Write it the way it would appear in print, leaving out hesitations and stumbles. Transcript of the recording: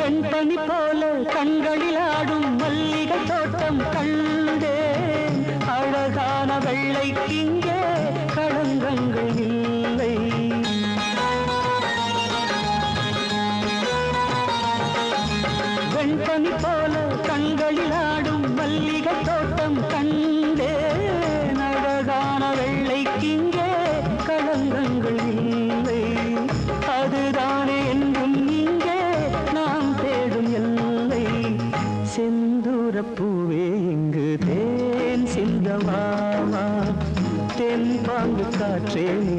வெண்பனி போல கண்களில் ஆடும் மல்லிகை தோட்டம் கண்டேன். அழகான வெள்ளைக்கிங்கே களங்கங்கள் இல்லை. வெண்பனி போல கண்களில் ஆடும் மல்லிகை தோட்டம் கண்டேன். அழகான வெள்ளைக்கிங்கே களங்கங்கள் இல்லை. அதுதானே என்றும் இங்கே நாம் தேடும் எல்லை. செந்தூரப்பூவே இங்கு தேன் சிந்தமாமா, தென் பாங்கு காற்றே நீ